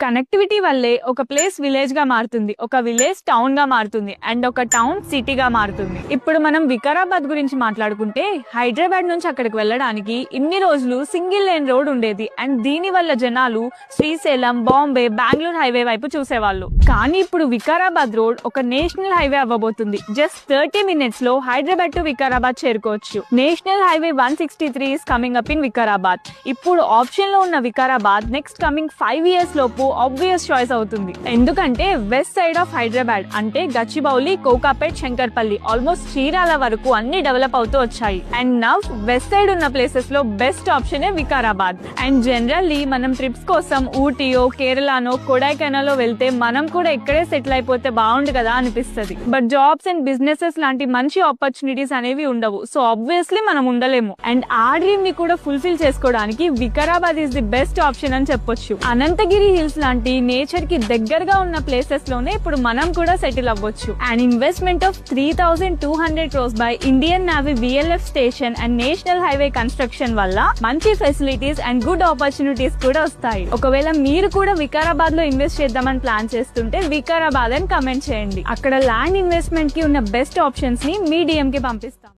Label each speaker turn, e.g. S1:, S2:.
S1: Connectivity వల్లే ఒక place village గా మారుతుంది, ఒక విలేజ్ టౌన్ గా మారుతుంది, అండ్ ఒక టౌన్ సిటీగా మారుతుంది. ఇప్పుడు మనం వికారాబాద్ గురించి మాట్లాడుకుంటే, హైదరాబాద్ నుంచి అక్కడికి వెళ్ళడానికి ఇన్ని రోజులు సింగిల్ లేన్ రోడ్ ఉండేది. అండ్ దీని వల్ల జనాలు శ్రీశైలం, బాంబే, బెంగళూరు హైవే వైపు చూసేవాళ్ళు. కానీ ఇప్పుడు వికారాబాద్ రోడ్ ఒక నేషనల్ హైవే అవ్వబోతుంది. జస్ట్ 30 minutes లో హైదరాబాద్ టు వికారాబాద్ చేరుకోవచ్చు. National highway 163 is coming up in Vikarabad. ఇప్పుడు ఆప్షన్ లో ఉన్న వికారాబాద్ నెక్స్ట్ కమింగ్ 5 years లోపు ఆబ్వియస్ చాయిస్ అవుతుంది. ఎందుకంటే వెస్ట్ సైడ్ ఆఫ్ హైదరాబాద్ అంటే గచ్చిబౌలి, కోకాపేట్, శంకర్పల్లి, ఆల్మోస్ట్ చీరాల వరకు అన్ని డెవలప్ అవుతూ వచ్చాయి. అండ్ నవ్ వెస్ట్ సైడ్ ఉన్న ప్లేసెస్ లో best option Vikarabad. And generally మనం ట్రిప్స్ కోసం ఊటీయో, కేరళనో, కొడైకెనాలో వెళ్తే మనం కూడా ఇక్కడే సెటిల్ అయిపోతే బాగుండు కదా అనిపిస్తుంది. బట్ జాబ్స్ అండ్ బిజినెసెస్ లాంటి మంచి ఆపర్చునిటీస్ అనేవి ఉండవు. సో ఆబ్వియస్లీ మనం ఉండలేము. అండ్ ఆ డ్రీమ్ ని కూడా ఫుల్ఫిల్ చేసుకోవడానికి Vikarabad is the best option అని చెప్పొచ్చు. అనంతగిరి హిల్స్ లాంటి నేచర్ కి దగ్గరగా ఉన్న ప్లేసెస్ లోనే ఇప్పుడు మనం కూడా సెటిల్ అవ్వచ్చు. And investment of 3200 crores by Indian navy VLF station and national highway construction వల్ల మంచి ఫెసిలిటీస్ అండ్ గుడ్ ఆపర్చునిటీస్ కూడా వస్తాయి. ఒకవేళ మీరు కూడా వికారాబాద్ లో ఇన్వెస్ట్ చేద్దామని ప్లాన్ చేస్తుంటే వికారాబాద్ అని కమెంట్ చేయండి. అక్కడ ల్యాండ్ ఇన్వెస్ట్మెంట్ కి ఉన్న బెస్ట్ ఆప్షన్స్ ని మీ DM కి పంపిస్తాం.